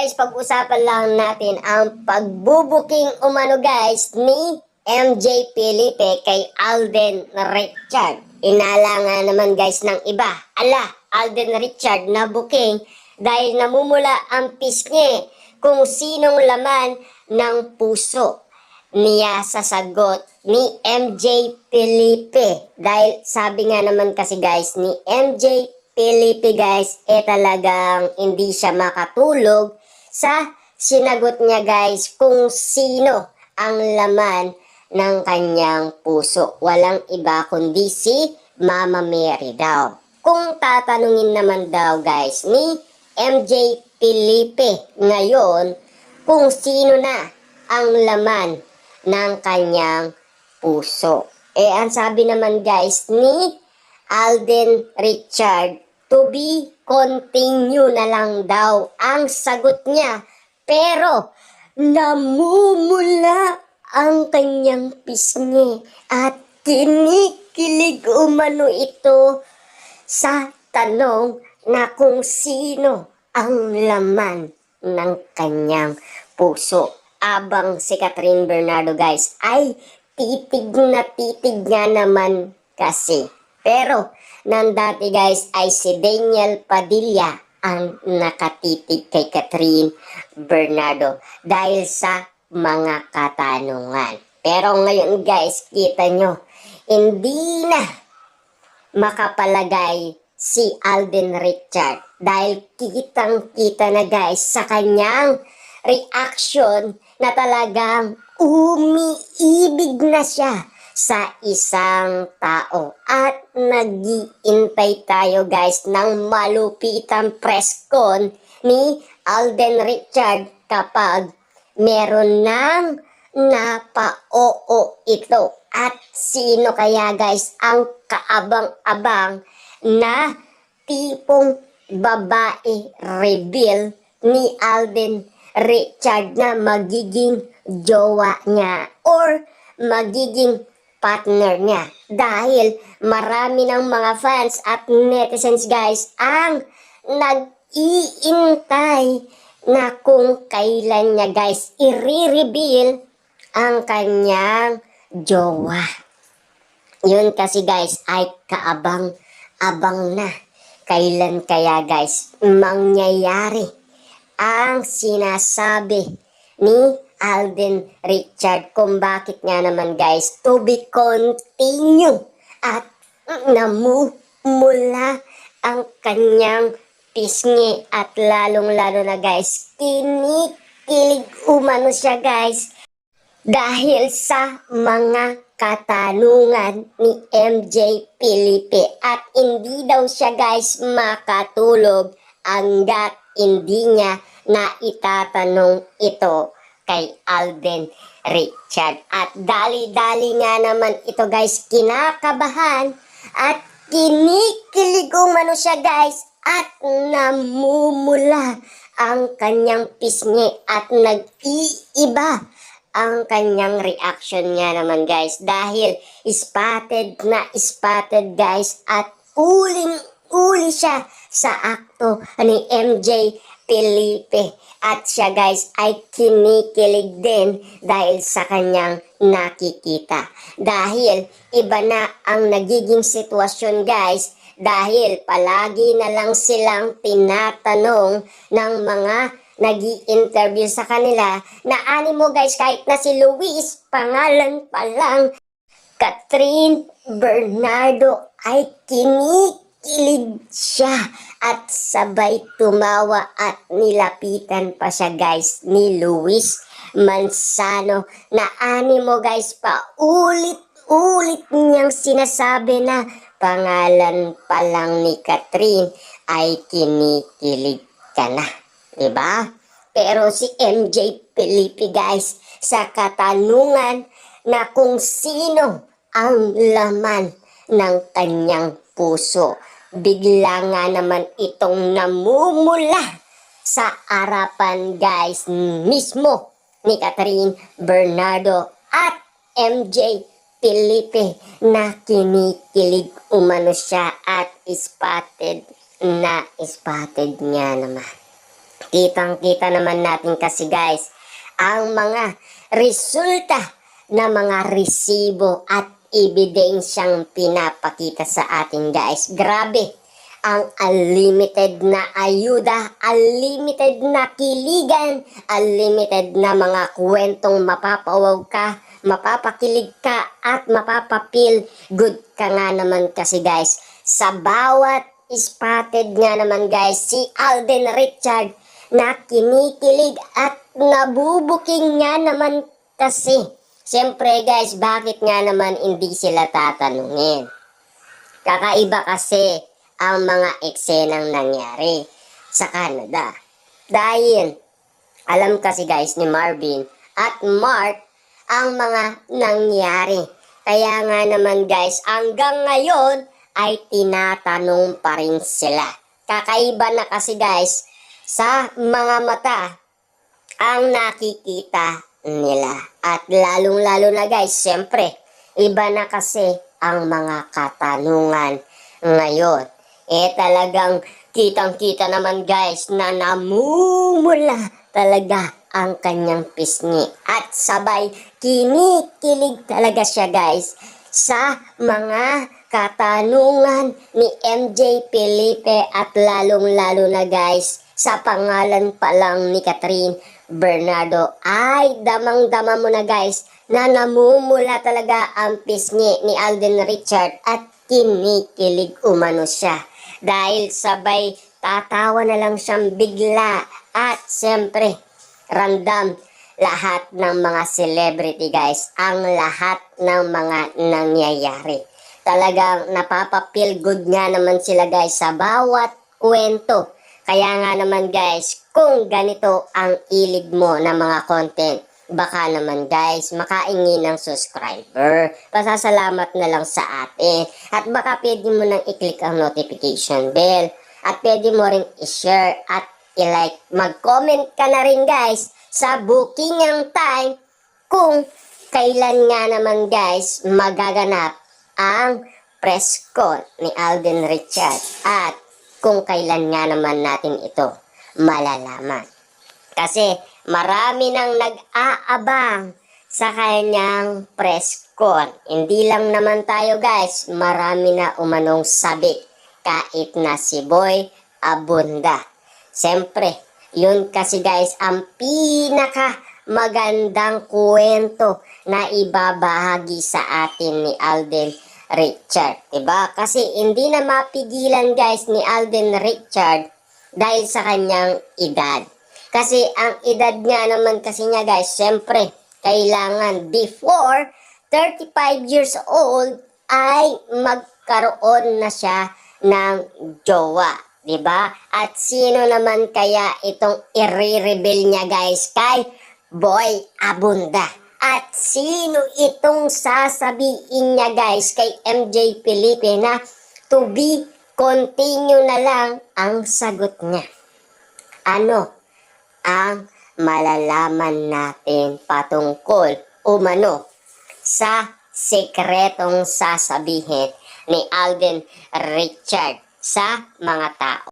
guys, pag-usapan lang natin ang pagbubuking umano guys ni MJ Felipe kay Alden Richard. Inala nga naman guys ng iba. Alden Richard na booking dahil namumula ang pisngi kung sinong laman ng puso niya sa sagot ni MJ Felipe. Dahil sabi nga naman kasi guys ni MJ Felipe guys, talagang hindi siya makatulog sa sinagot niya guys kung sino ang laman ng kanyang puso. Walang iba kundi si Mama Mary daw. Kung tatanungin naman daw guys ni MJ Felipe ngayon kung sino na ang laman ng kanyang puso. Ang sabi naman guys ni Alden Richard, to be continue na lang daw ang sagot niya. Pero namumula ang kanyang pisngi at kinikilig umano ito sa tanong na kung sino ang laman ng kanyang puso. Abang si Catherine Bernardo guys ay titig nga naman kasi. Pero nang dati guys ay si Daniel Padilla ang nakatitig kay Catherine Bernardo dahil sa mga katanungan. Pero ngayon guys, kita nyo, hindi na makapalagay si Alden Richard dahil kitang-kita na guys sa kanyang reaction na talagang umiibig na siya sa isang tao. At nag-iintay tayo guys ng malupitang press con ni Alden Richard kapag meron ng napa-oo ito. At sino kaya guys ang kaabang-abang na tipong babae reveal ni Alden Richard na magiging jowa niya or magiging partner niya, dahil marami ng mga fans at netizens guys ang nag-iintay na kung kailan niya guys i-reveal ang kanyang jowa. Yun kasi guys ay kaabang-abang na kailan kaya guys mangyayari ang sinasabi ni Alden Richard kung bakit nga naman guys to be continue at namumula ang kanyang pisngi at lalong-lalo na guys kinikilig umano siya guys dahil sa mga katanungan ni MJ Felipe at hindi daw siya guys makatulog hanggat hindi niya na itatanong ito kay Alden Richard. At dali-dali nga naman ito guys kinakabahan at kinikilig umano siya guys at namumula ang kanyang pisngi at nag-iiba ang kanyang reaction niya naman guys dahil spotted guys at uling-uli siya sa akto ni MJ Felipe at siya guys ay kinikilig din dahil sa kanyang nakikita. Dahil iba na ang nagiging sitwasyon guys dahil palagi na lang silang tinatanong ng mga nag-i-interview sa kanila na animo guys kahit na si Luis pangalan pa lang Catherine Bernardo ay kinikilig siya at sabay tumawa at nilapitan pa siya guys ni Luis Manzano na animo guys pa ulit-ulit niyang sinasabi na pangalan pa lang ni Catherine ay kinikilig ka na, diba? Pero si MJ Felipe guys sa katanungan na kung sino ang laman ng kanyang puso, bigla nga naman itong namumula sa harapan guys mismo ni Catherine Bernardo at MJ Felipe na kinikilig umano siya at spotted nga naman. Kitang-kita naman natin kasi guys, ang mga resulta na mga resibo at ebidensyang pinapakita sa atin guys. Grabe, ang unlimited na ayuda, unlimited na kiligan, unlimited na mga kwentong mapapawaw ka, mapapakilig ka, at mapapapil good ka nga naman kasi guys. Sa bawat spotted nga naman guys, si Alden Richard na kinikilig at nabubuking nga naman kasi. Siyempre guys, bakit nga naman hindi sila tatanungin? Kakaiba kasi ang mga eksenang nangyari sa Canada. Dahil alam kasi guys ni Marvin at Mark ang mga nangyari. Kaya nga naman guys, hanggang ngayon ay tinatanong pa rin sila. Kakaiba na kasi guys, sa mga mata ang nakikita nila. At lalong-lalo na guys, siyempre, iba na kasi ang mga katanungan ngayon. Talagang kitang-kita naman guys na namumula talaga ang kanyang pisngi. At sabay, kinikilig talaga siya guys sa mga katanungan ni MJ Felipe at lalong-lalo na guys sa pangalan pa lang ni Catherine Bernardo ay damang-dama mo na guys na namumula talaga ang pisngi ni Alden Richard at kinikilig umano siya. Dahil sabay tatawa na lang siyang bigla at siyempre random lahat ng mga celebrity guys, ang lahat ng mga nangyayari. Talagang napapapil good nga naman sila guys sa bawat kwento. Kaya nga naman guys, kung ganito ang ilig mo na mga content, baka naman guys, makaingi ng subscriber. Pasasalamat na lang sa atin. At baka pwede mo nang i-click ang notification bell. At pwede mo rin i-share at i-like. Mag-comment ka na rin guys sa booking ang time kung kailan nga naman guys magaganap ang press con ni Alden Richard at kung kailan nga naman natin ito malalaman. Kasi marami nang nag-aabang sa kanyang press con. Hindi lang naman tayo guys, marami na umanong sabik kahit na si Boy Abunda. Siyempre, yun kasi guys ang pinaka magandang kwento na ibabahagi sa atin ni Alden Richard, diba? Kasi hindi na mapigilan guys ni Alden Richard dahil sa kanyang edad. Kasi ang edad nga naman kasi niya guys, syempre, kailangan before 35 years old ay magkaroon na siya ng jowa, diba? At sino naman kaya itong i-reveal niya guys kay Boy Abunda? At sino itong sasabihin niya guys kay MJ Felipe na to be continue na lang ang sagot niya? Ano ang malalaman natin patungkol umano sa sekretong sasabihin ni Alden Richard sa mga tao?